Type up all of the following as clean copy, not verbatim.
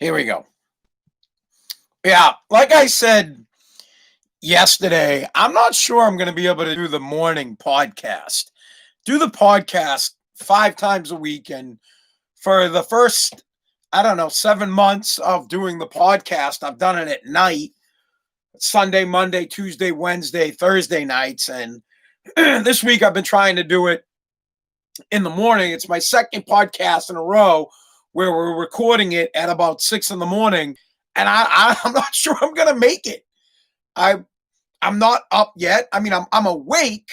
Here we go. Yeah, like I said yesterday, I'm not sure I'm going to be able to do the morning podcast. Do the podcast 5 times a week. And for the first, I don't know, 7 months of doing the podcast, I've done it at night Sunday, Monday, Tuesday, Wednesday, Thursday nights. And this week I've been trying to do it in the morning. It's my second podcast in a row where we're recording it at about 6 in the morning. And I'm not sure I'm going to make it. I I'm not up yet. I mean, I'm awake.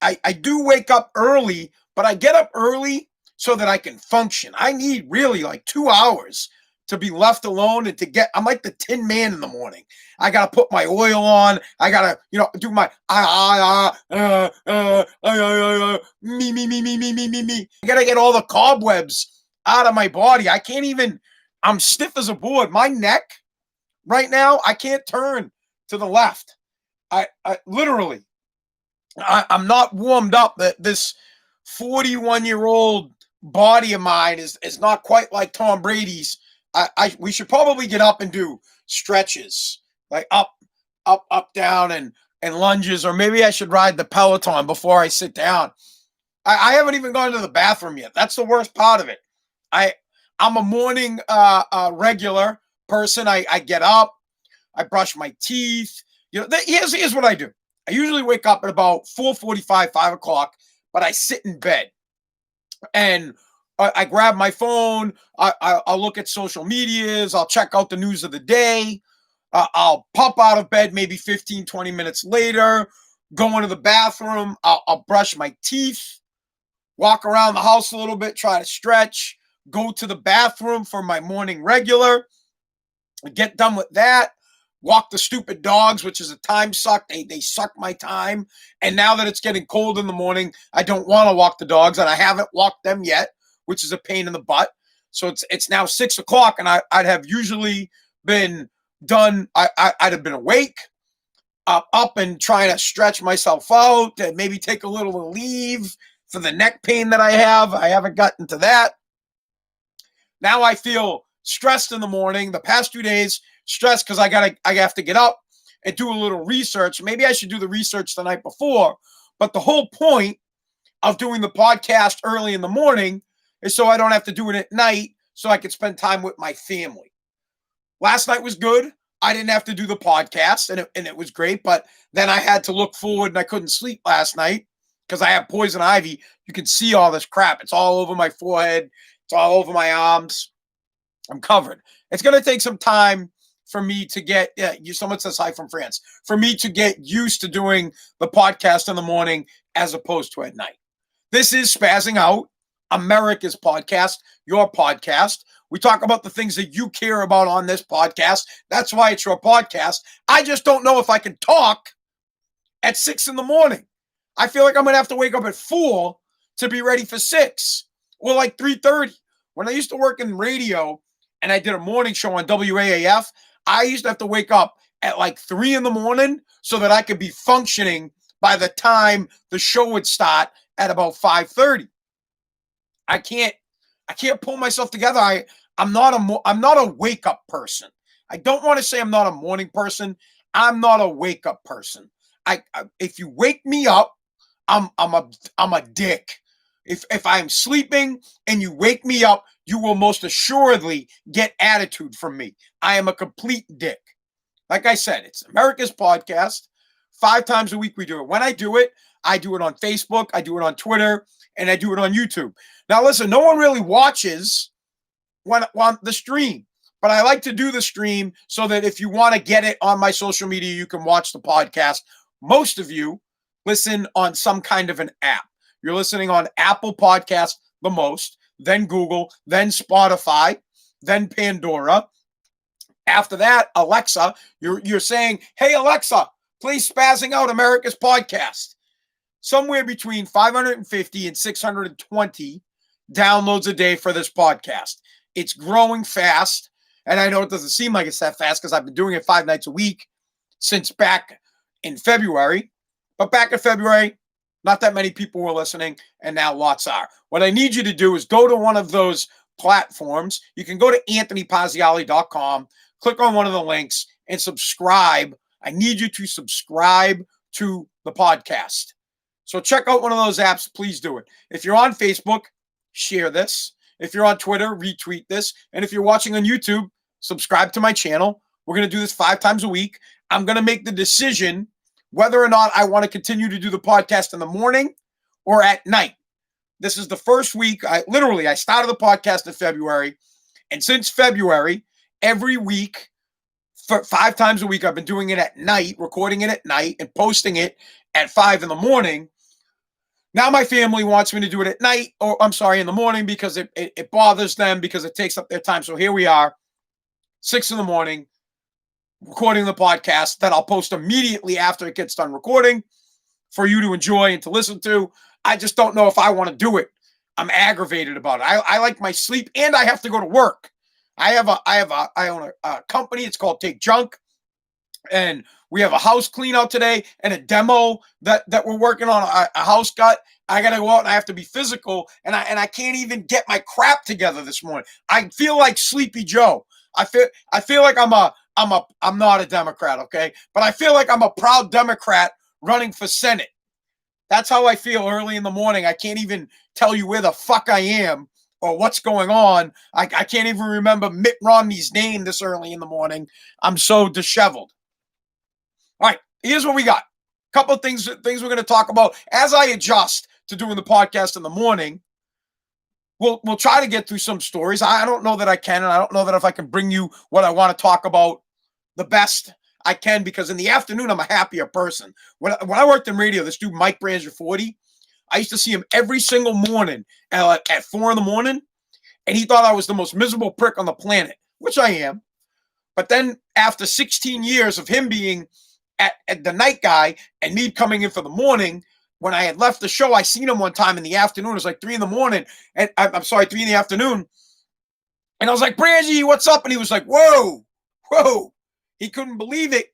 I do wake up early, but I get up early so that I can function. I need really like 2 hours to be left alone and to get. I'm like the Tin Man in the morning. I gotta put my oil on. I gotta, do my me. I gotta get all the cobwebs out of my body. I can't even. I'm stiff as a board. My neck right now, I can't turn to the left. I literally, I'm not warmed up. That this 41-year-old body of mine is not quite like Tom Brady's. We should probably get up and do stretches, like up, down, and lunges, or maybe I should ride the Peloton before I sit down. I haven't even gone to the bathroom yet. That's the worst part of it. I I'm a morning regular person. I get up, I brush my teeth. Here's what I do. I usually wake up at about 4:45, 5 o'clock, but I sit in bed and I grab my phone. I'll look at social medias. I'll check out the news of the day. I'll pop out of bed maybe 15, 20 minutes later, go into the bathroom. I'll brush my teeth, walk around the house a little bit, try to stretch, go to the bathroom for my morning regular, get done with that, walk the stupid dogs, which is a time suck. They suck my time. And now that it's getting cold in the morning, I don't want to walk the dogs, and I haven't walked them yet, which is a pain in the butt. So it's now 6 o'clock, and I'd have usually been done. I'd have been awake, up and trying to stretch myself out, and maybe take a little leave for the neck pain that I have. I haven't gotten to that. Now I feel stressed in the morning. The past 2 days, stressed because I have to get up and do a little research. Maybe I should do the research the night before. But the whole point of doing the podcast early in the morning is so I don't have to do it at night, so I can spend time with my family. Last night was good. I didn't have to do the podcast, and it was great. But then I had to look forward, and I couldn't sleep last night because I have poison ivy. You can see all this crap. It's all over my forehead. It's all over my arms. I'm covered. It's going to take some time for me to get, someone says hi from France, for me to get used to doing the podcast in the morning as opposed to at night. This is Spazzing Out, America's podcast, your podcast. We talk about the things that you care about on this podcast. That's why it's your podcast. I just don't know if I can talk at 6 in the morning. I feel like I'm going to have to wake up at 4 to be ready for 6 or like 3:30. When I used to work in radio and I did a morning show on WAAF, I used to have to wake up at like 3 in the morning so that I could be functioning by the time the show would start at about 5:30. I can't pull myself together. I'm not a wake up person. I don't want to say I'm not a morning person. I'm not a wake up person. If you wake me up, I'm a dick. If I'm sleeping and you wake me up, you will most assuredly get attitude from me. I am a complete dick. Like I said, it's America's podcast. 5 times a week we do it. When I do it on Facebook, I do it on Twitter, and I do it on YouTube. Now listen, no one really watches when the stream, but I like to do the stream so that if you want to get it on my social media, you can watch the podcast. Most of you listen on some kind of an app. You're listening on Apple Podcasts the most, then Google, then Spotify, then Pandora. After that, Alexa, you're saying, "Hey Alexa, play Spazzing Out, America's podcast." Somewhere between 550 and 620 downloads a day for this podcast. It's growing fast, and I know it doesn't seem like it's that fast because I've been doing it 5 nights a week since back in February. But back in February, not that many people were listening, and now lots are. What I need you to do is go to one of those platforms. You can go to anthonypaziali.com, click on one of the links, and subscribe. I need you to subscribe to the podcast. So check out one of those apps. Please do it. If you're on Facebook, share this. If you're on Twitter, retweet this. And if you're watching on YouTube, subscribe to my channel. We're going to do this 5 times a week. I'm going to make the decision whether or not I want to continue to do the podcast in the morning or at night. This is the first week. I started the podcast in February. And since February, every week, for 5 times a week, I've been doing it at night, recording it at night and posting it at 5 in the morning. Now my family wants me to do it at night, or I'm sorry, in the morning, because it bothers them, because it takes up their time. So here we are, 6 in the morning, recording the podcast that I'll post immediately after it gets done recording for you to enjoy and to listen to. I just don't know if I want to do it. I'm aggravated about it. I like my sleep, and I have to go to work. I own a company. It's called Take Junk, and we have a house clean out today and a demo that we're working on, a house cut. I got to go out and I have to be physical, and I can't even get my crap together this morning. I feel like Sleepy Joe. I feel like I'm not a Democrat, okay? But I feel like I'm a proud Democrat running for Senate. That's how I feel early in the morning. I can't even tell you where the fuck I am or what's going on. I can't even remember Mitt Romney's name this early in the morning. I'm so disheveled. All right, here's what we got. A couple of things we're going to talk about as I adjust to doing the podcast in the morning. We'll try to get through some stories. I don't know that I can, and I don't know that if I can bring you what I want to talk about the best I can, because in the afternoon, I'm a happier person. When I worked in radio, this dude, Mike Brazier 40, I used to see him every single morning at 4 in the morning, and he thought I was the most miserable prick on the planet, which I am. But then after 16 years of him being at the night guy and me coming in for the morning, when I had left the show, I seen him one time in the afternoon. It was like 3 in the morning, and 3 in the afternoon. And I was like, Brangie, what's up? And he was like, whoa. He couldn't believe it,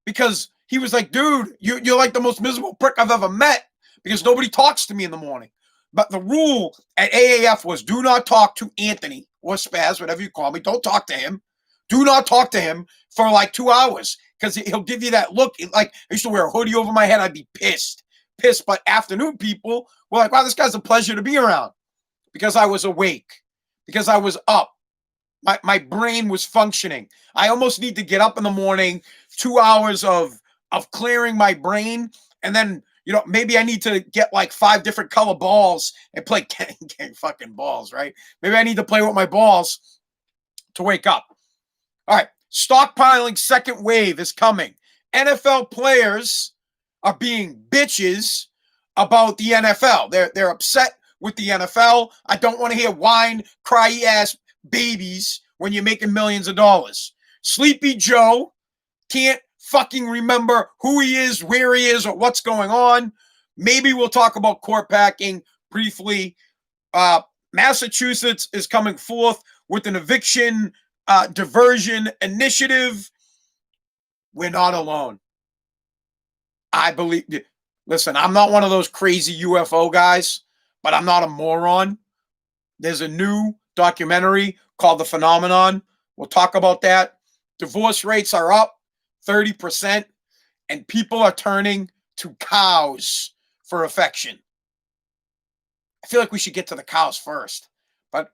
because he was like, dude, you're like the most miserable prick I've ever met, because nobody talks to me in the morning. But the rule at AAF was, do not talk to Anthony or Spaz, whatever you call me. Don't talk to him. Do not talk to him for like 2 hours, because he'll give you that look. Like, I used to wear a hoodie over my head. I'd be pissed. But afternoon people were like, wow, this guy's a pleasure to be around, because I was awake, because I was up. My brain was functioning. I almost need to get up in the morning, 2 hours of clearing my brain, and then, maybe I need to get like 5 different color balls and play fucking balls, right? Maybe I need to play with my balls to wake up. All right, stockpiling second wave is coming. NFL players are being bitches about the NFL. They're upset with the NFL. I don't want to hear whine, cry ass babies when you're making millions of dollars. Sleepy Joe can't fucking remember who he is, where he is, or what's going on. Maybe we'll talk about court packing briefly. Massachusetts is coming forth with an eviction diversion initiative. We're not alone. I believe. Listen, I'm not one of those crazy UFO guys, but I'm not a moron. There's a new documentary called The Phenomenon. We'll talk about that. Divorce rates are up 30%, and people are turning to cows for affection. I feel like we should get to the cows first. But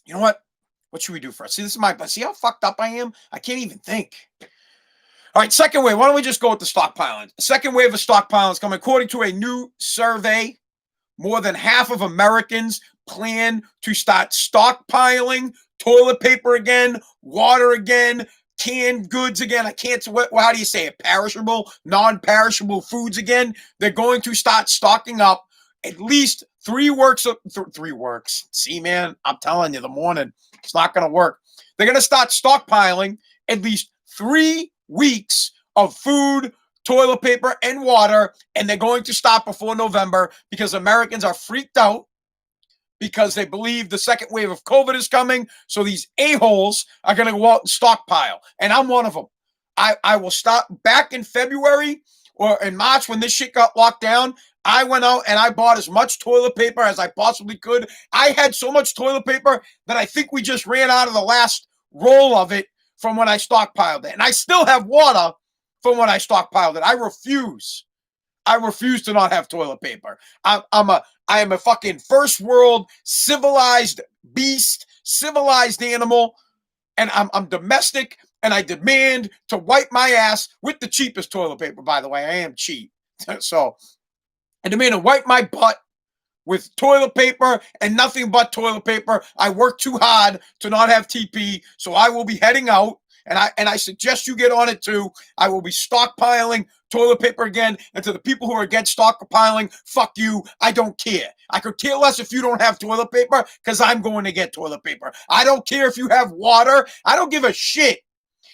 you know what? What should we do first? See how fucked up I am? I can't even think. All right, second wave. Why don't we just go with the stockpiling? The second wave of stockpiling is coming. According to a new survey, more than half of Americans plan to start stockpiling toilet paper again, water again, canned goods again. How do you say it? Perishable, non-perishable foods again. They're going to start stocking up at least 3 works. See, man, I'm telling you, the morning, it's not going to work. They're going to start stockpiling at least 3 weeks of food, toilet paper, and water, and they're going to stop before November, because Americans are freaked out because they believe the second wave of COVID is coming. So these a-holes are going to go out and stockpile, and I'm one of them. I will stop back in February or in March when this shit got locked down. I went out and I bought as much toilet paper as I possibly could. I had so much toilet paper that I think we just ran out of the last roll of it from when I stockpiled it. And I still have water from when I stockpiled it. I refuse to not have toilet paper. I am a fucking first world civilized beast, civilized animal, and I'm domestic, and I demand to wipe my ass with the cheapest toilet paper. By the way, I am cheap, so I demand to wipe my butt with toilet paper and nothing but toilet paper. I work too hard to not have TP, so I will be heading out. And I suggest you get on it too. I will be stockpiling toilet paper again. And to the people who are against stockpiling, fuck you. I don't care. I could care less if you don't have toilet paper because I'm going to get toilet paper. I don't care if you have water. I don't give a shit.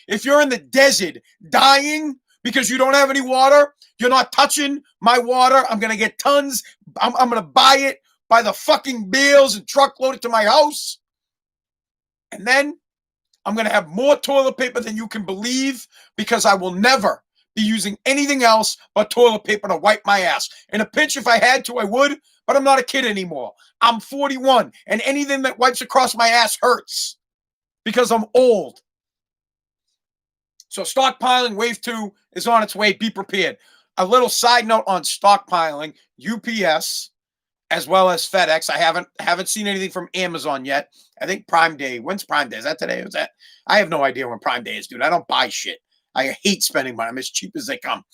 If you're in the desert dying because you don't have any water, you're not touching my water. I'm going to get tons. I'm going to buy it by the fucking bales and truckload it to my house. And then I'm going to have more toilet paper than you can believe because I will never be using anything else but toilet paper to wipe my ass. In a pinch, if I had to, I would, but I'm not a kid anymore. I'm 41, and anything that wipes across my ass hurts because I'm old. So stockpiling wave 2 is on its way. Be prepared. A little side note on stockpiling, UPS as well as FedEx. I haven't seen anything from Amazon yet. I think Prime Day. When's Prime Day? Is that today? Is that? I have no idea when Prime Day is, dude. I don't buy shit. I hate spending money. I'm as cheap as they come.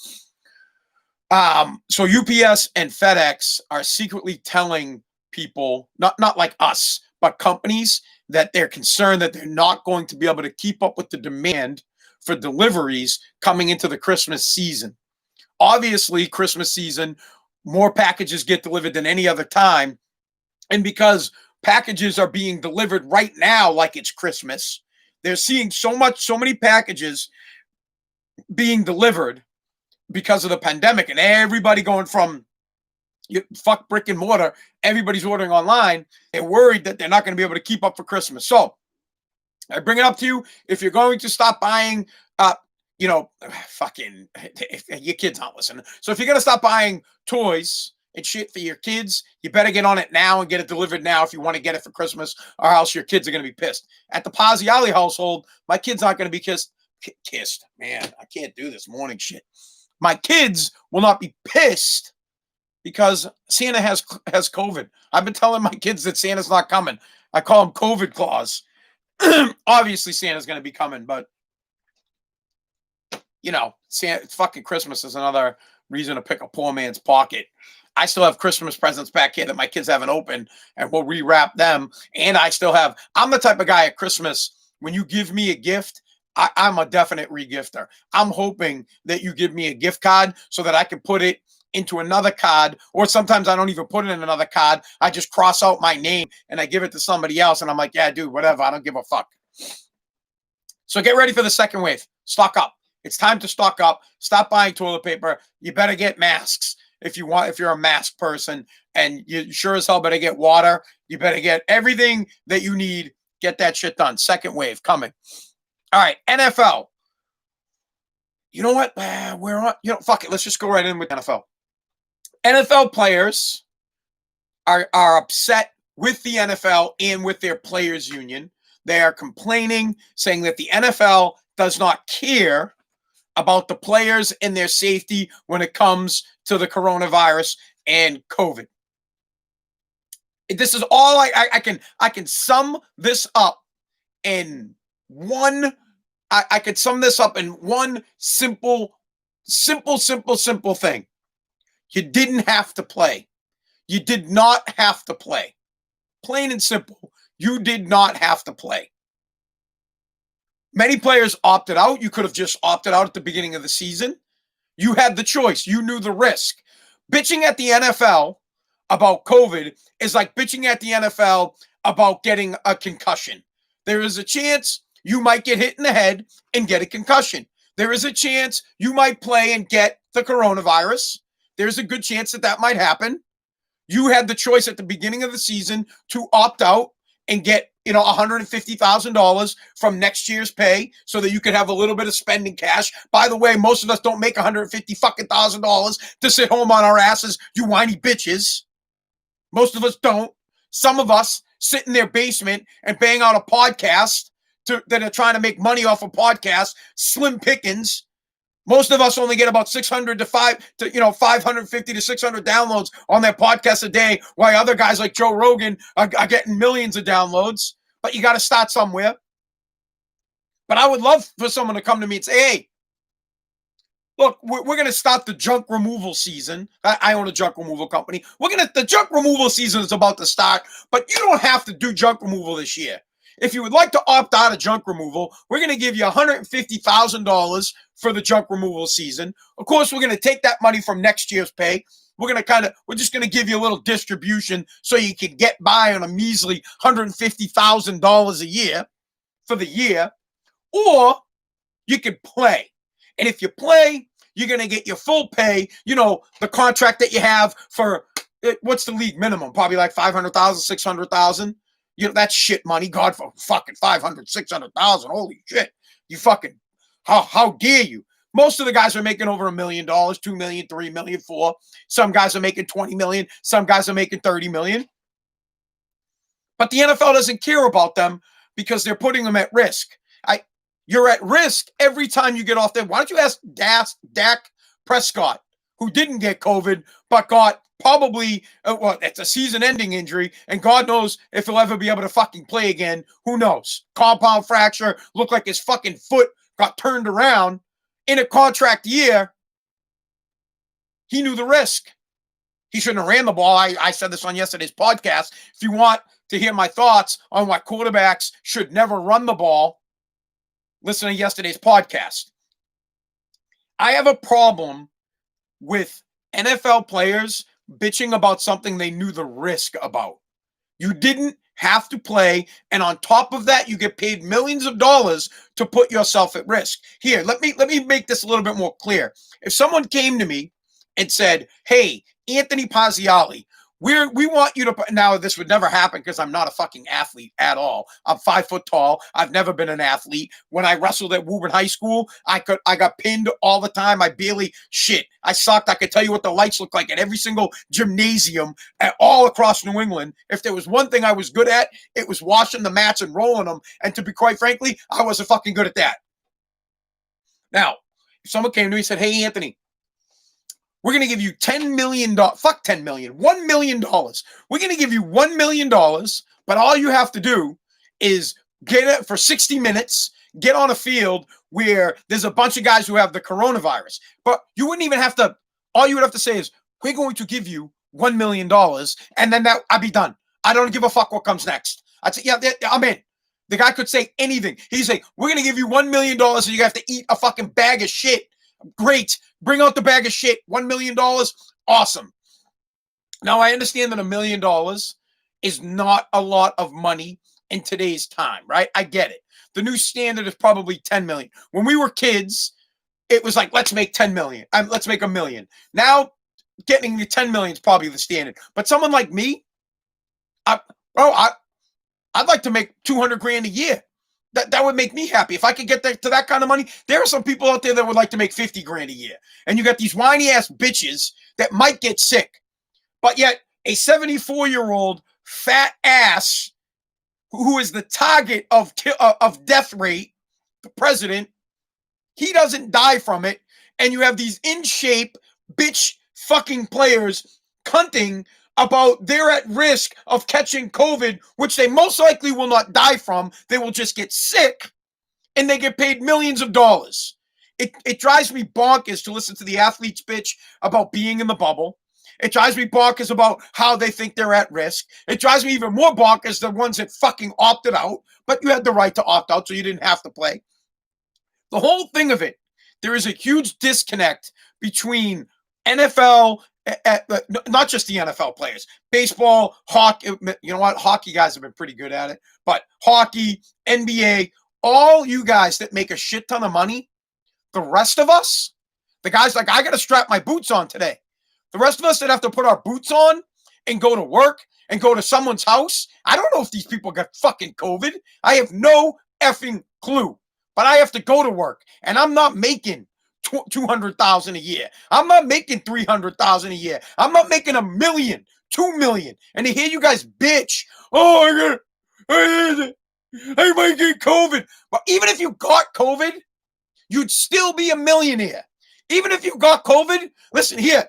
So UPS and FedEx are secretly telling people, not like us, but companies, that they're concerned that they're not going to be able to keep up with the demand for deliveries coming into the Christmas season. Obviously, Christmas season, more packages get delivered than any other time. And because packages are being delivered right now like it's Christmas, they're seeing so many packages being delivered because of the pandemic and everybody going from fuck brick and mortar, everybody's ordering online. They're worried that they're not going to be able to keep up for Christmas. So I bring it up to you. If you're going to stop buying, fucking, your kids aren't listening. So if you're going to stop buying toys and shit for your kids, you better get on it now and get it delivered now if you want to get it for Christmas, or else your kids are going to be pissed. At the Pazziali household, my kids aren't going to be kissed. Man, I can't do this morning shit. My kids will not be pissed because Santa has COVID. I've been telling my kids that Santa's not coming. I call him COVID clause. Obviously, Santa's going to be coming, but Santa, fucking Christmas is another reason to pick a poor man's pocket. I still have Christmas presents back here that my kids haven't opened, and we'll rewrap them. And I'm the type of guy at Christmas, when you give me a gift, I'm a definite regifter. I'm hoping that you give me a gift card so that I can put it into another card, or sometimes I don't even put it in another card. I just cross out my name and I give it to somebody else, and I'm like, yeah, dude, whatever. I don't give a fuck. So get ready for the second wave. Stock up. It's time to stock up. Stop buying toilet paper. You better get masks if you're a mask person, and you sure as hell better get water. You better get everything that you need. Get that shit done. Second wave coming. All right, NFL. You know what? We're on. Fuck it. Let's just go right in with NFL. NFL players are upset with the NFL and with their players' union. They are complaining, saying that the NFL does not care about the players and their safety when it comes to the coronavirus and COVID. This is all I can sum this up in one. I could sum this up in one simple thing. You didn't have to play. You did not have to play. Plain and simple. You did not have to play. Many players opted out. You could have just opted out at the beginning of the season. You had the choice. You knew the risk. Bitching at the NFL about COVID is like bitching at the NFL about getting a concussion. There is a chance you might get hit in the head and get a concussion. There is a chance you might play and get the coronavirus. There's a good chance that might happen. You had the choice at the beginning of the season to opt out and get $150,000 from next year's pay so that you could have a little bit of spending cash. By the way, most of us don't make $150,000 to sit home on our asses, you whiny bitches. Most of us don't. Some of us sit in their basement and bang out a podcast that are trying to make money off a podcast, slim pickings. Most of us only get about 550 to 600 downloads on their podcast a day, while other guys like Joe Rogan are getting millions of downloads. But you got to start somewhere. But I would love for someone to come to me and say, hey, look, we're going to start the junk removal season. I own a junk removal company. The junk removal season is about to start, but you don't have to do junk removal this year. If you would like to opt out of junk removal, we're going to give you $150,000 for the junk removal season. Of course, we're going to take that money from next year's pay. We're just going to give you a little distribution so you can get by on a measly $150,000 a year for the year. Or you can play. And if you play, you're going to get your full pay. The contract that you have for, what's the league minimum? Probably like $500,000, $600,000. That's shit money. God, for fucking $500,000, $600,000. Holy shit. You fucking, how dare you? Most of the guys are making over $1 million, $2 million, $3 million, $4 million. Some guys are making $20 million. Some guys are making $30 million. But the NFL doesn't care about them because they're putting them at risk. You're at risk every time you get off there. Why don't you ask Dak Prescott, who didn't get COVID, but got probably, it's a season-ending injury, and God knows if he'll ever be able to fucking play again. Who knows? Compound fracture, looked like his fucking foot got turned around in a contract year. He knew the risk. He shouldn't have ran the ball. I said this on yesterday's podcast. If you want to hear my thoughts on why quarterbacks should never run the ball, listen to yesterday's podcast. I have a problem with NFL players bitching about something they knew the risk about. You didn't have to play, and on top of that, you get paid millions of dollars to put yourself at risk. Here, let me make this a little bit more clear. If someone came to me and said, hey, Anthony Pazziali, we want you to, now this would never happen because I'm not a fucking athlete at all. I'm 5 foot tall. I've never been an athlete. When I wrestled at Woburn High School, I got pinned all the time. I sucked. I could tell you what the lights look like at every single gymnasium all across New England. If there was one thing I was good at, it was washing the mats and rolling them. And to be quite frankly, I wasn't fucking good at that. Now, if someone came to me and said, hey, Anthony, we're going to give you $10 million. Fuck $10 million. $1 million. We're going to give you $1 million, but all you have to do is get it for 60 minutes, get on a field where there's a bunch of guys who have the coronavirus. But you wouldn't even have to, all you would have to say is, we're going to give you $1 million, and then I'd be done. I don't give a fuck what comes next. I'd say, yeah, I'm in. The guy could say anything. He'd say, we're going to give you $1 million, and you have to eat a fucking bag of shit. Great. Bring out the bag of shit. $1 million. Awesome. Now, I understand that $1 million is not a lot of money in today's time, right? I get it. The new standard is probably 10 million. When we were kids, it was like, let's make 10 million. Let's make $1 million. Now, getting to 10 million is probably the standard. But someone like me, I'd like to make 200 grand a year. That would make me happy. If I could get to that kind of money, there are some people out there that would like to make 50 grand a year. And you got these whiny ass bitches that might get sick. But yet a 74-year-old fat ass who is the target of death rate, the president, he doesn't die from it. And you have these in shape bitch fucking players cunting about they're at risk of catching COVID, which they most likely will not die from. They will just get sick, and they get paid millions of dollars. It drives me bonkers to listen to the athletes bitch about being in the bubble. It drives me bonkers about how they think they're at risk. It drives me even more bonkers the ones that fucking opted out, but you had the right to opt out, so you didn't have to play. The whole thing of it, there is a huge disconnect between NFL, not just the NFL players, baseball, hockey. You know what? Hockey guys have been pretty good at it, but hockey, NBA, all you guys that make a shit ton of money, the rest of us, the guys like, I got to strap my boots on today. The rest of us that have to put our boots on and go to work and go to someone's house. I don't know if these people got fucking COVID. I have no effing clue. But I have to go to work, and I'm not making $200,000 a year. I'm not making $300,000 a year. I'm not making $1 million, $2 million. And to hear you guys bitch, oh, I might get COVID. But even if you got COVID, you'd still be a millionaire. Even if you got COVID, listen here.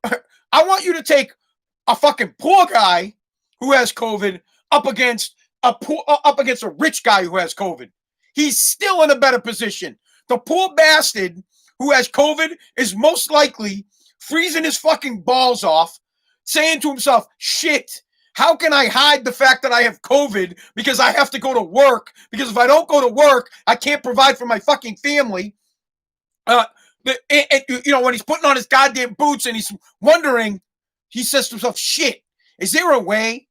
I want you to take a fucking poor guy who has COVID up against a rich guy who has COVID. He's still in a better position. The poor bastard who has COVID is most likely freezing his fucking balls off, saying to himself, shit, how can I hide the fact that I have COVID because I have to go to work? Because if I don't go to work, I can't provide for my fucking family. When he's putting on his goddamn boots and he's wondering, he says to himself, shit, is there a way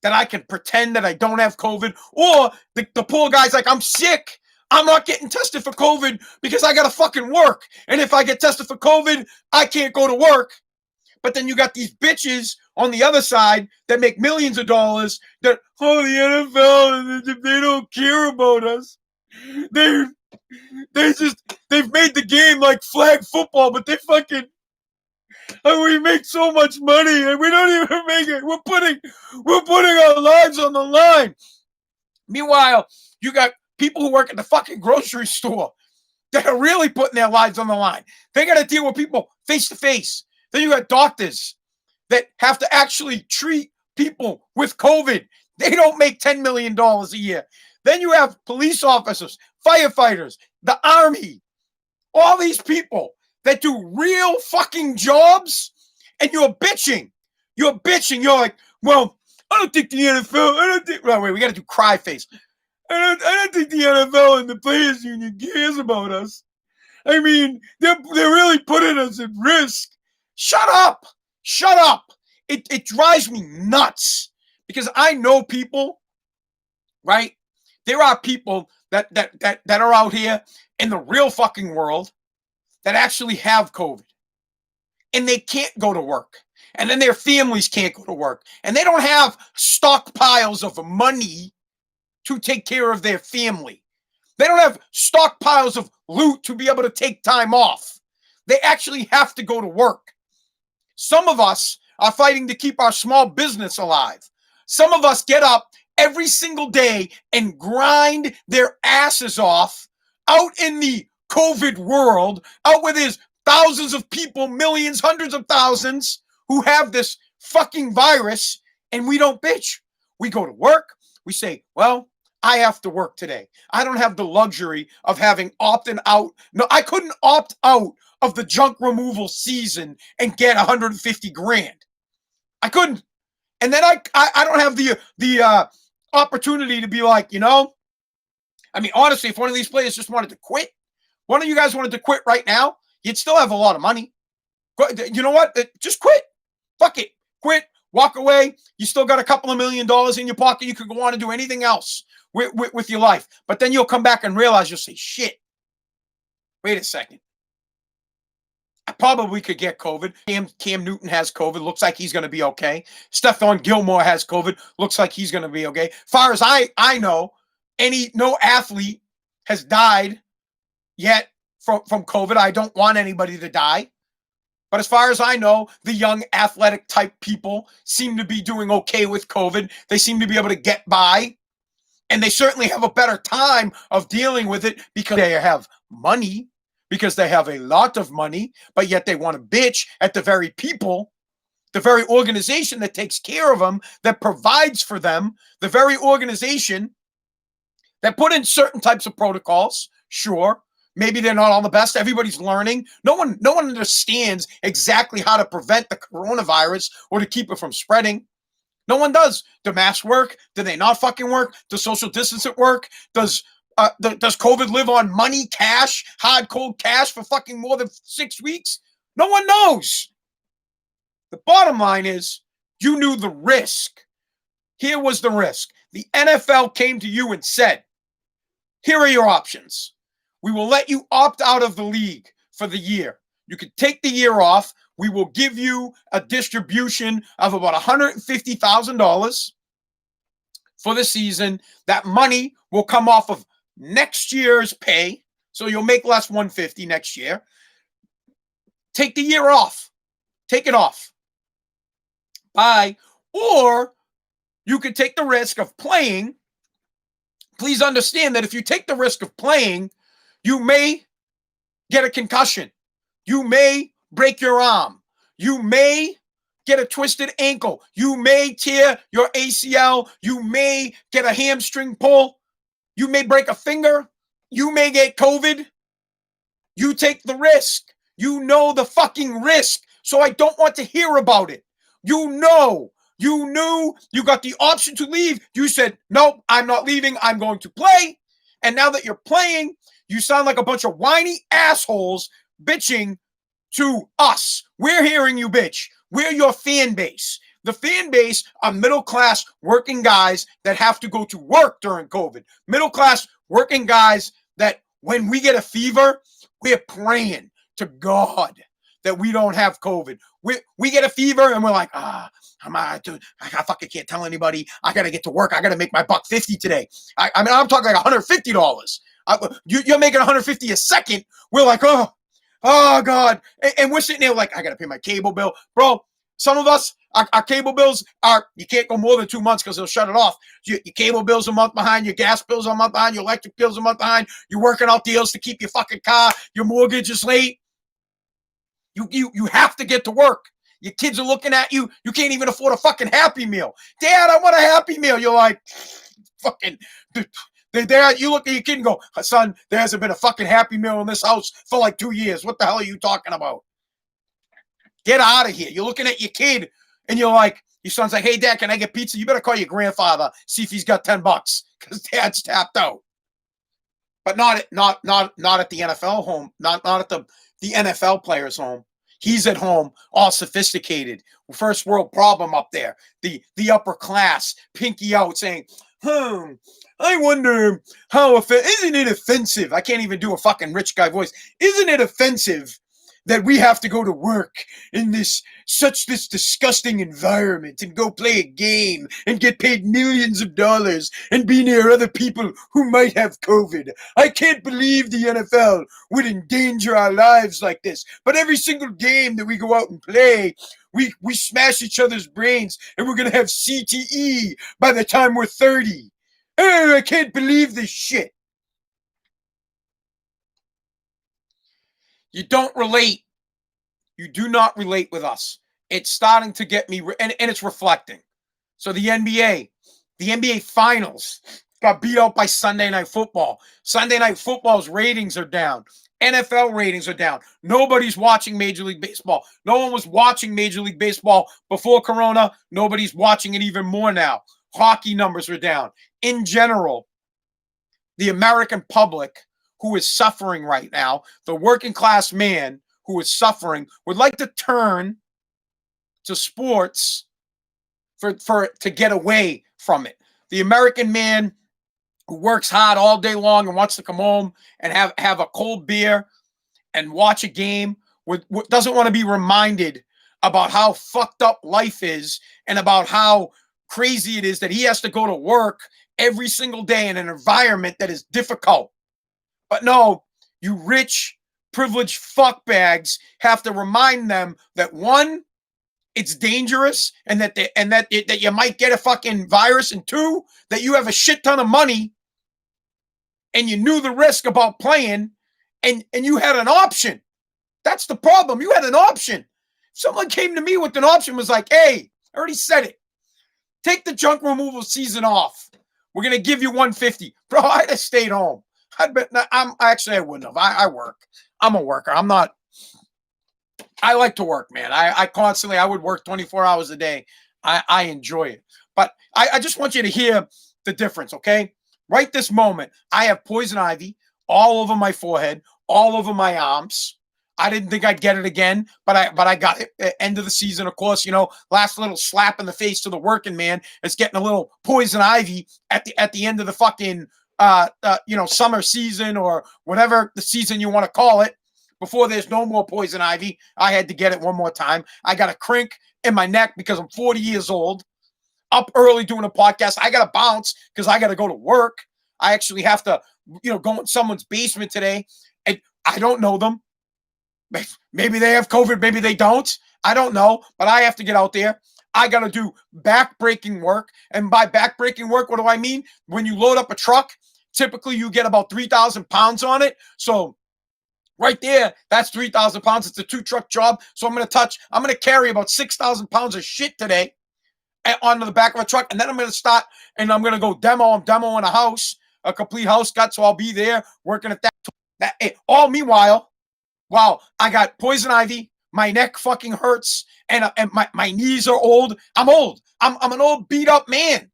that I can pretend that I don't have COVID? Or the poor guy's like, I'm sick. I'm not getting tested for COVID because I got to fucking work. And if I get tested for COVID, I can't go to work. But then you got these bitches on the other side that make millions of dollars that, oh, the NFL, they don't care about us. They've made the game like flag football, but they fucking, we make so much money and we don't even make it. We're putting our lives on the line. Meanwhile, you got people who work at the fucking grocery store that are really putting their lives on the line. They got to deal with people face to face. Then you got doctors that have to actually treat people with COVID. They don't make $10 million a year. Then you have police officers, firefighters, the army, all these people that do real fucking jobs, and you're bitching. You're bitching. You're like, well, I don't think the NFL, wait, we got to do cry face. I don't think the NFL and the players union cares about us. I mean, they're really putting us at risk. Shut up. Shut up. It drives me nuts because I know people, right? There are people that are out here in the real fucking world that actually have COVID and they can't go to work. And then their families can't go to work. And they don't have stockpiles of money to take care of their family. They don't have stockpiles of loot to be able to take time off. They actually have to go to work. Some of us are fighting to keep our small business alive. Some of us get up every single day and grind their asses off out in the COVID world, out where there's thousands of people, millions, hundreds of thousands who have this fucking virus, and we don't bitch. We go to work. We say, well, I have to work today. I don't have the luxury of having opted out. No, I couldn't opt out of the junk removal season and get 150 grand. I couldn't. And then I don't have the opportunity to be like, I mean, honestly, if one of these players just wanted to quit, one of you guys wanted to quit right now, you'd still have a lot of money. You know what? Just quit. Fuck it. Quit. Walk away. You still got a couple of $1 million in your pocket. You could go on and do anything else with your life. But then you'll come back and realize, you'll say, shit, wait a second. I probably could get COVID. Cam Newton has COVID. Looks like he's going to be okay. Stephon Gilmore has COVID. Looks like he's going to be okay. Far as I know, no athlete has died yet from COVID. I don't want anybody to die. But as far as I know, the young athletic type people seem to be doing okay with COVID. They seem to be able to get by. And they certainly have a better time of dealing with it because they have money, because they have a lot of money, but yet they want to bitch at the very people, the very organization that takes care of them, that provides for them, the very organization that put in certain types of protocols. Sure, maybe they're not all the best. Everybody's learning. No one understands exactly how to prevent the coronavirus or to keep it from spreading. No one does. Do masks work? Do they not fucking work? Does social distance work? Does COVID live on money, cash, hard, cold cash for fucking more than 6 weeks? No one knows. The bottom line is, you knew the risk. Here was the risk. The NFL came to you and said, here are your options. We will let you opt out of the league for the year. You could take the year off. we will give you a distribution of about $150,000 for the season. That money will come off of next year's pay. So you'll make less 150 next year. Take the year off. Take it off. Bye. Or you could take the risk of playing. Please understand that if you take the risk of playing, you may get a concussion. You may break your arm. You may get a twisted ankle. You may tear your ACL. You may get a hamstring pull. You may break a finger. You may get COVID. You take the risk. You know the fucking risk. So I don't want to hear about it. You know. You knew you got the option to leave. You said, nope, I'm not leaving. I'm going to play. And now that you're playing, you sound like a bunch of whiny assholes bitching to us. We're hearing you bitch. We're your fan base. The fan base are middle-class working guys that have to go to work during COVID. Middle-class working guys that when we get a fever, we're praying to God that we don't have COVID. We get a fever and we're like, I fucking can't tell anybody. I got to get to work. I got to make my $150 today. I mean, I'm talking like $150. You're making $150 a second. We're like, oh God. And we're sitting there like, I got to pay my cable bill. Bro, some of us, our cable bills are, you can't go more than 2 months because they'll shut it off. Your cable bill's a month behind. Your gas bill's a month behind. Your electric bill's a month behind. You're working out deals to keep your fucking car. Your mortgage is late. You have to get to work. Your kids are looking at you. You can't even afford a fucking Happy Meal. Dad, I want a Happy Meal. You're like, fucking, there. You look at your kid and go, son, there hasn't been a fucking Happy Meal in this house for like 2 years. What the hell are you talking about? Get out of here. You're looking at your kid and you're like, your son's like, hey, Dad, can I get pizza? You better call your grandfather, see if he's got $10 because Dad's tapped out. But not at the NFL home, not at the NFL player's home. He's at home, all sophisticated. First world problem up there. The upper class, pinky out, saying, I wonder how isn't it offensive? I can't even do a fucking rich guy voice. Isn't it offensive that we have to go to work in this disgusting environment and go play a game and get paid millions of dollars and be near other people who might have COVID? I can't believe the NFL would endanger our lives like this. But every single game that we go out and play, we smash each other's brains and we're going to have CTE by the time we're 30. I can't believe this shit. You don't relate. You do not relate with us. It's starting to get me, and it's reflecting. So the NBA Finals got beat out by Sunday Night Football. Sunday Night Football's ratings are down. NFL ratings are down. Nobody's watching Major League Baseball. No one was watching Major League Baseball before Corona. Nobody's watching it even more now. Hockey numbers are down. In general, the American public who is suffering right now, the working class man who is suffering, would like to turn to sports to get away from it. The American man who works hard all day long and wants to come home and have a cold beer and watch a game doesn't want to be reminded about how fucked up life is and about how crazy it is that he has to go to work every single day in an environment that is difficult. But no, you rich, privileged fuckbags have to remind them that one, it's dangerous and that you might get a fucking virus, and two, that you have a shit ton of money and you knew the risk about playing and you had an option. That's the problem. You had an option. Someone came to me with an option, was like, hey, I already said it. Take the junk removal season off. We're going to give you 150. Bro, I'd have stayed home. I wouldn't have. I work. I'm a worker. I like to work, man. I would work 24 hours a day. I enjoy it. But I just want you to hear the difference, okay? Right this moment, I have poison ivy all over my forehead, all over my arms. I didn't think I'd get it again, but I got it at the end of the season, of course. Last little slap in the face to the working man is getting a little poison ivy at the end of the fucking summer season or whatever the season you want to call it, before there's no more poison ivy. I had to get it one more time. I got a crink in my neck because I'm 40 years old. Up early doing a podcast. I got to bounce because I got to go to work. I actually have to, go in someone's basement today. And I don't know them. Maybe they have COVID. Maybe they don't. I don't know. But I have to get out there. I got to do back-breaking work. And by back-breaking work, what do I mean? When you load up a truck, typically you get about 3,000 pounds on it. So right there, that's 3,000 pounds. It's a 2-truck job. So I'm going to carry about 6,000 pounds of shit today onto the back of a truck. And then I'm going to start and I'm going to go demo. I'm demoing a house, a complete house cut. So I'll be there working at that. All meanwhile, wow, I got poison ivy. My neck fucking hurts. And my knees are old. I'm old. I'm an old beat up man.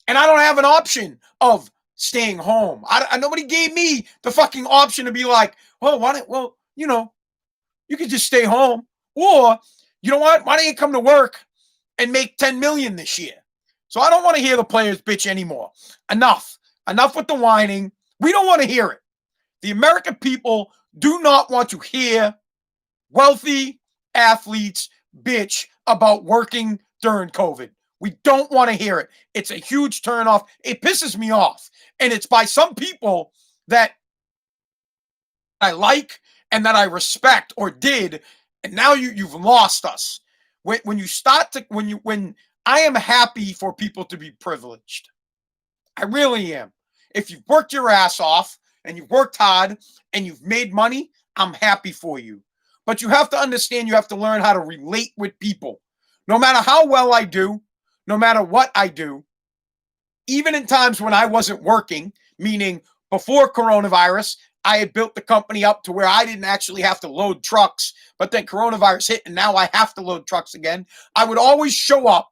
And I don't have an option of staying home. Nobody gave me the fucking option to be like, you could just stay home. Or, you know what? Why don't you come to work and make 10 million this year? So I don't want to hear the players bitch anymore. Enough with the whining. We don't want to hear it. The American people do not want to hear wealthy athletes bitch about working during COVID. We don't want to hear it. It's a huge turnoff. It pisses me off. And it's by some people that I like and that I respect or did. And now you've lost us. When I am happy for people to be privileged. I really am. If you've worked your ass off and you've worked hard and you've made money, I'm happy for you. But you have to understand, you have to learn how to relate with people. No matter how well I do, no matter what I do, even in times when I wasn't working, meaning before coronavirus, I had built the company up to where I didn't actually have to load trucks, but then coronavirus hit and now I have to load trucks again. I would always show up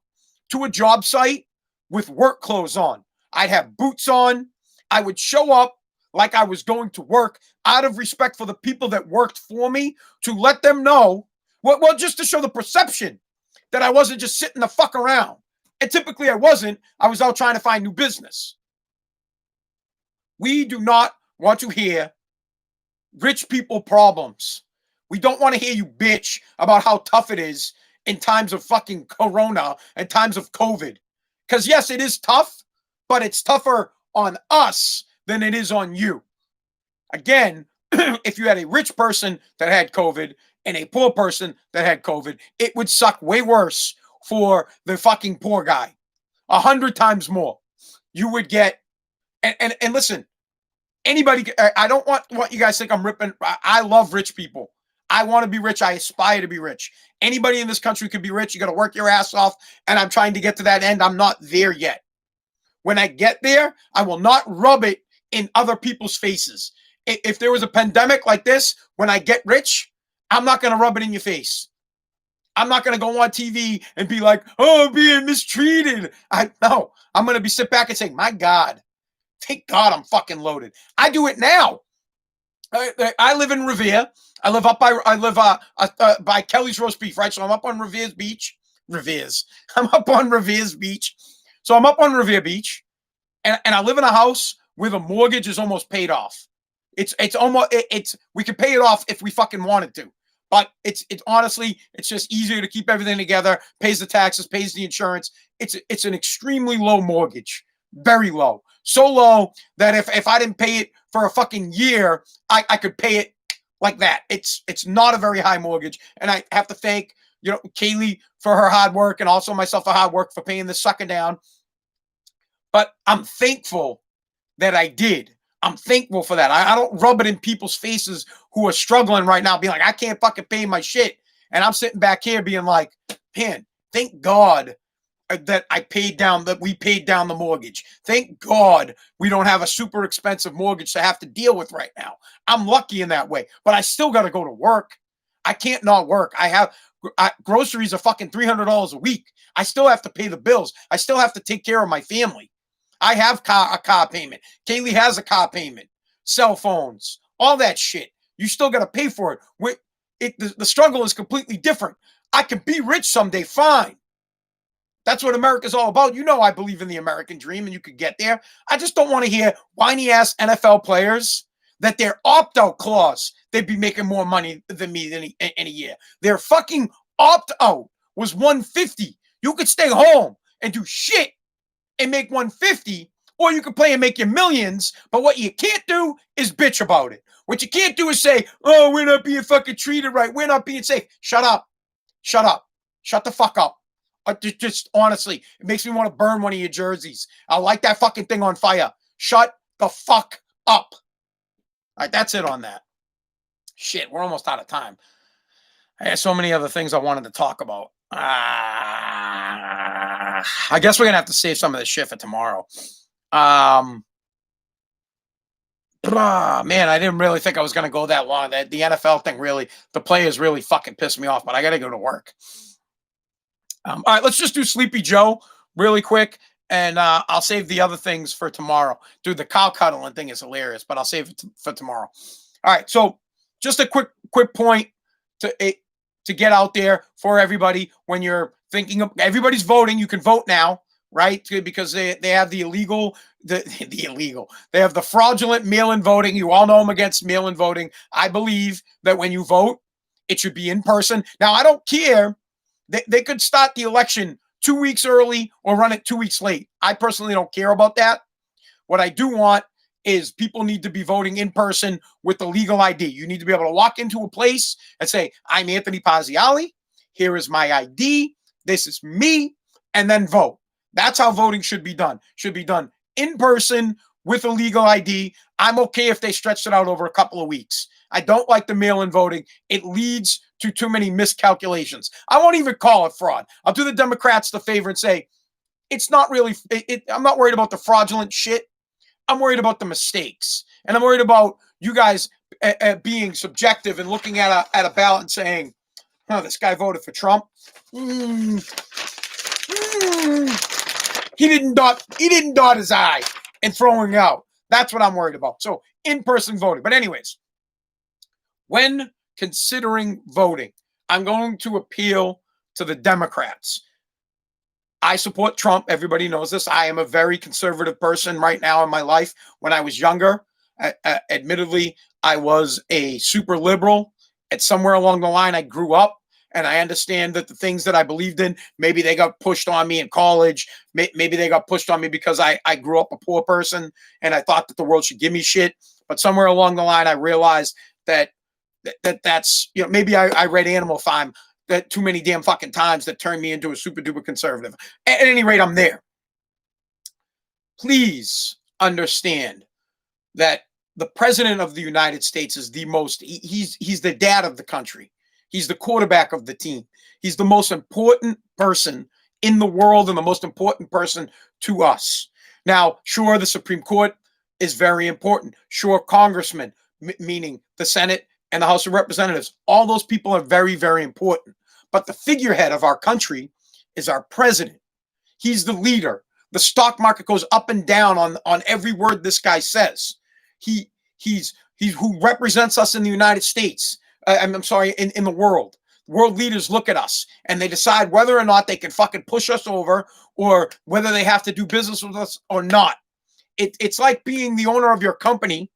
to a job site with work clothes on. I'd have boots on. I would show up like I was going to work out of respect for the people that worked for me, to let them know, well, just to show the perception that I wasn't just sitting the fuck around. And typically I wasn't. I was out trying to find new business. We do not want to hear rich people problems. We don't want to hear you bitch about how tough it is in times of fucking corona and times of COVID. Because yes, it is tough, but it's tougher on us than it is on you. Again, if you had a rich person that had COVID and a poor person that had COVID, it would suck way worse for the fucking poor guy. 100 times more. You would get, and listen, anybody, I don't want you guys to think I'm ripping. I love rich people. I want to be rich. I aspire to be rich. Anybody in this country could be rich. You got to work your ass off. And I'm trying to get to that end. I'm not there yet. When I get there, I will not rub it in other people's faces. If there was a pandemic like this, when I get rich, I'm not going to rub it in your face. I'm not going to go on TV and be like, oh, I'm being mistreated. No, I'm going to sit back and say, my God, thank God I'm fucking loaded. I do it now. I live in Revere. I live by Kelly's Roast Beef, right? So I'm up on Revere's Beach. I'm up on Revere's Beach. So I'm up on Revere Beach, and I live in a house where the mortgage is almost paid off. We could pay it off if we fucking wanted to. But it's honestly, it's just easier to keep everything together, pays the taxes, pays the insurance. It's an extremely low mortgage. Very low. So low that if I didn't pay it for a fucking year, I could pay it like that. It's not a very high mortgage. And I have to thank, Kaylee for her hard work and also myself for hard work for paying this sucker down. But I'm thankful that I did. I'm thankful for that. I don't rub it in people's faces who are struggling right now, being like, I can't fucking pay my shit. And I'm sitting back here being like, man, thank God that we paid down the mortgage. Thank God we don't have a super expensive mortgage to have to deal with right now. I'm lucky in that way, but I still got to go to work. I can't not work. Groceries are fucking $300 a week. I still have to pay the bills. I still have to take care of my family. I have a car payment. Kaylee has a car payment, cell phones, all that shit. You still got to pay for it. The struggle is completely different. I could be rich someday, fine. That's what America's all about. I believe in the American dream and you could get there. I just don't want to hear whiny ass NFL players that their opt-out clause, they'd be making more money than me in a year. Their fucking opt-out was 150. You could stay home and do shit and make 150, or you could play and make your millions. But what you can't do is bitch about it. What you can't do is say, oh, we're not being fucking treated right. We're not being safe. Shut up. Shut up. Shut the fuck up. Just honestly, it makes me want to burn one of your jerseys. I'll light that fucking thing on fire. Shut the fuck up. All right, that's it on that. Shit, we're almost out of time. I had so many other things I wanted to talk about. I guess we're going to have to save some of this shit for tomorrow. Man, I didn't really think I was going to go that long. The NFL thing really, the players really fucking pissed me off, but I got to go to work. All right, let's just do Sleepy Joe really quick, and I'll save the other things for tomorrow. Dude, the cow cuddling thing is hilarious, but I'll save it for tomorrow. All right, so just a quick point to get out there for everybody when you're thinking of everybody's voting. You can vote now, right? Because they have the illegal, they have the fraudulent mail-in voting. You all know I'm against mail-in voting. I believe that when you vote, it should be in person. Now, I don't care. They could start the election 2 weeks early or run it 2 weeks late. I personally don't care about that. What I do want is people need to be voting in person with the legal ID. You need to be able to walk into a place and say, I'm Anthony Pazziali. Here is my ID. This is me. And then vote. That's how voting should be done. Should be done in person with a legal ID. I'm okay if they stretch it out over a couple of weeks. I don't like the mail-in voting. It leads to too many miscalculations. I won't even call it fraud. I'll do the Democrats the favor and say, it's not really, I'm not worried about the fraudulent shit. I'm worried about the mistakes. And I'm worried about you guys being subjective and looking at a ballot and saying, oh, this guy voted for Trump. He didn't dot his I and throwing out. That's what I'm worried about. So in-person voting. But anyways, when considering voting, I'm going to appeal to the Democrats. I support Trump. Everybody knows this. I am a very conservative person right now in my life. When I was younger, admittedly, I was a super liberal. At somewhere along the line, I grew up, and I understand that the things that I believed in, maybe they got pushed on me in college. Maybe they got pushed on me because I grew up a poor person, and I thought that the world should give me shit. But somewhere along the line, I realized that's, you know, maybe I read Animal Farm that too many damn fucking times that turned me into a super duper conservative. At any rate, I'm there. Please understand that the president of the United States is the most, he's the dad of the country. He's the quarterback of the team. He's the most important person in the world and the most important person to us. Now, sure, the Supreme Court is very important. Sure, congressmen, meaning the Senate and the House of Representatives, all those people are very, very important. But the figurehead of our country is our president. He's the leader. The stock market goes up and down on every word this guy says. He's who represents us in the United States. I'm sorry, in the world. World leaders look at us and they decide whether or not they can fucking push us over or whether they have to do business with us or not. It's like being the owner of your company.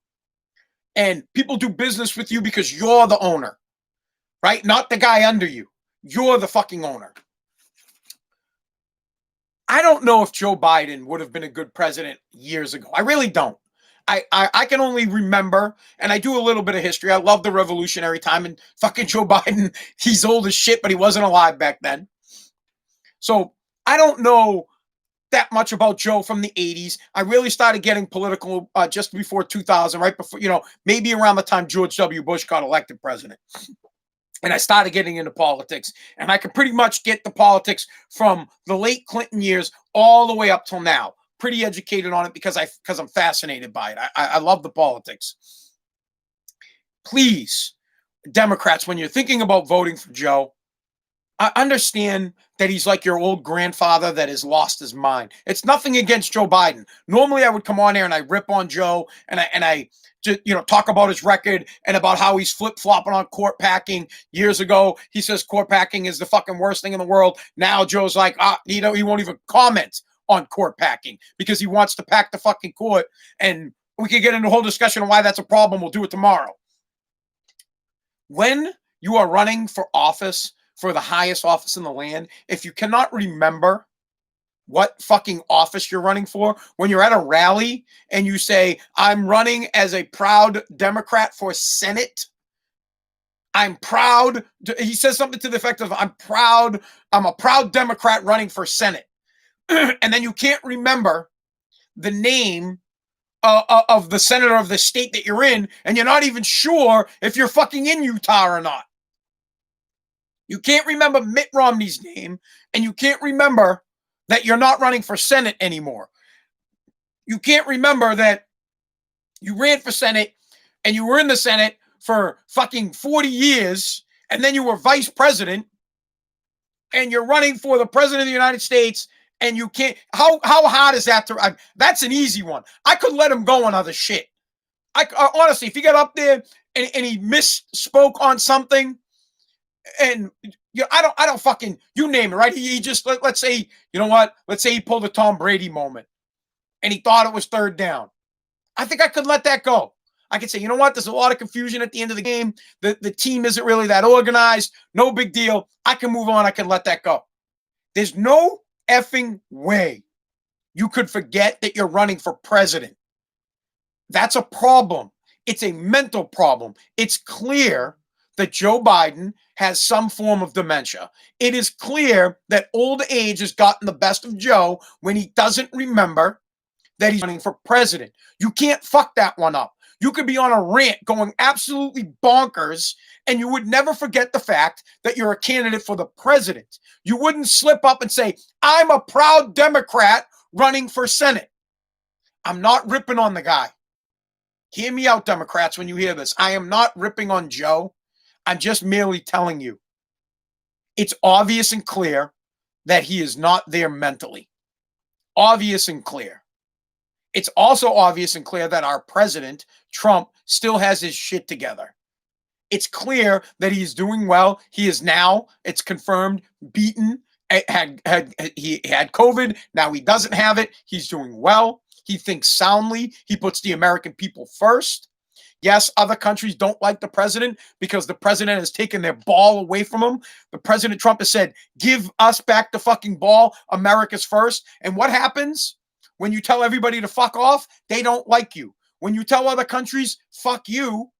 And people do business with you because you're the owner, right? Not the guy under you. You're the fucking owner. I don't know if Joe Biden would have been a good president years ago. I really don't. I can only remember, and I do a little bit of history. I love the revolutionary time, and fucking Joe Biden, he's old as shit, but he wasn't alive back then. So I don't know that much about Joe from the 80s. I really started getting political just before 2000, right before, maybe around the time George W. Bush got elected president. And I started getting into politics. And I could pretty much get the politics from the late Clinton years all the way up till now. Pretty educated on it because I'm fascinated by it. I love the politics. Please, Democrats, when you're thinking about voting for Joe, I understand that he's like your old grandfather that has lost his mind. It's nothing against Joe Biden. Normally, I would come on here and I rip on Joe and I just talk about his record and about how he's flip-flopping on court packing. Years ago, he says court packing is the fucking worst thing in the world. Now Joe's like, he won't even comment on court packing because he wants to pack the fucking court and we could get into a whole discussion on why that's a problem. We'll do it tomorrow. When you are running for office, for the highest office in the land, if you cannot remember what fucking office you're running for, when you're at a rally and you say, I'm running as a proud Democrat for Senate, I'm proud. He says something to the effect of, I'm a proud Democrat running for Senate. And then you can't remember the name of the senator of the state that you're in, and you're not even sure if you're fucking in Utah or not. You can't remember Mitt Romney's name, and you can't remember that you're not running for Senate anymore. You can't remember that you ran for Senate and you were in the Senate for fucking 40 years, and then you were vice president, and you're running for the president of the United States, and you can't. How hard is that to? That's an easy one. I could let him go on other shit. Honestly, if he got up there and he misspoke on something, and I don't fucking, you name it, right? He just let's say, you know what? Let's say he pulled a Tom Brady moment, and he thought it was third down. I think I could let that go. I could say, you know what? There's a lot of confusion at the end of the game. The team isn't really that organized. No big deal. I can move on. I can let that go. There's no effing way you could forget that you're running for president. That's a problem. It's a mental problem. It's clear that Joe Biden has some form of dementia. It is clear that old age has gotten the best of Joe when he doesn't remember that he's running for president. You can't fuck that one up. You could be on a rant going absolutely bonkers, and you would never forget the fact that you're a candidate for the president. You wouldn't slip up and say, I'm a proud Democrat running for Senate. I'm not ripping on the guy. Hear me out, Democrats, when you hear this. I am not ripping on Joe. I'm just merely telling you. It's obvious and clear that he is not there mentally. Obvious and clear. It's also obvious and clear that our president, Trump, still has his shit together. It's clear that he's doing well. He is now, it's confirmed, beaten. He had COVID. Now he doesn't have it. He's doing well. He thinks soundly. He puts the American people first. Yes, other countries don't like the president because the president has taken their ball away from him. The President Trump has said, give us back the fucking ball. America's first. And what happens? When you tell everybody to fuck off, they don't like you. When you tell other countries, fuck you,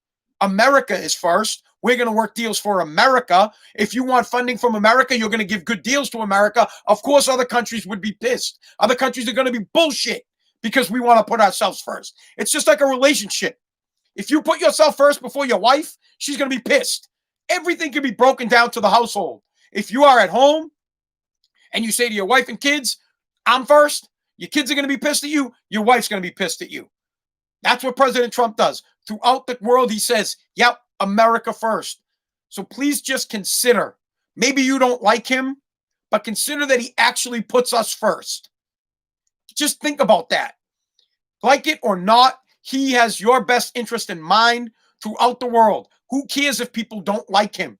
America is first. We're going to work deals for America. If you want funding from America, you're going to give good deals to America. Of course, other countries would be pissed. Other countries are going to be bullshit because we want to put ourselves first. It's just like a relationship. If you put yourself first before your wife, she's going to be pissed. Everything can be broken down to the household. If you are at home and you say to your wife and kids, I'm first, your kids are going to be pissed at you. Your wife's going to be pissed at you. That's what President Trump does. Throughout the world, he says, yep, America first. So please just consider, maybe you don't like him, but consider that he actually puts us first. Just think about that. Like it or not, he has your best interest in mind throughout the world. Who cares if people don't like him?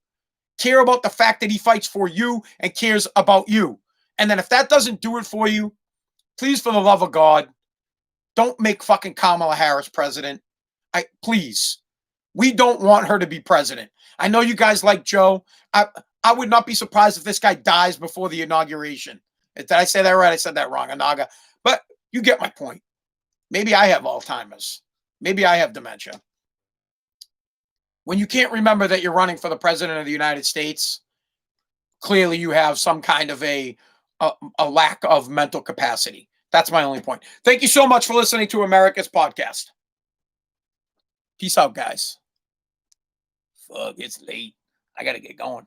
Care about the fact that he fights for you and cares about you. And then if that doesn't do it for you, please, for the love of God, don't make fucking Kamala Harris president. Please. We don't want her to be president. I know you guys like Joe. I would not be surprised if this guy dies before the inauguration. Did I say that right? I said that wrong, Anaga. But you get my point. Maybe I have Alzheimer's. Maybe I have dementia. When you can't remember that you're running for the president of the United States, clearly you have some kind of a lack of mental capacity. That's my only point. Thank you so much for listening to America's podcast. Peace out, guys. Fuck, it's late. I got to get going.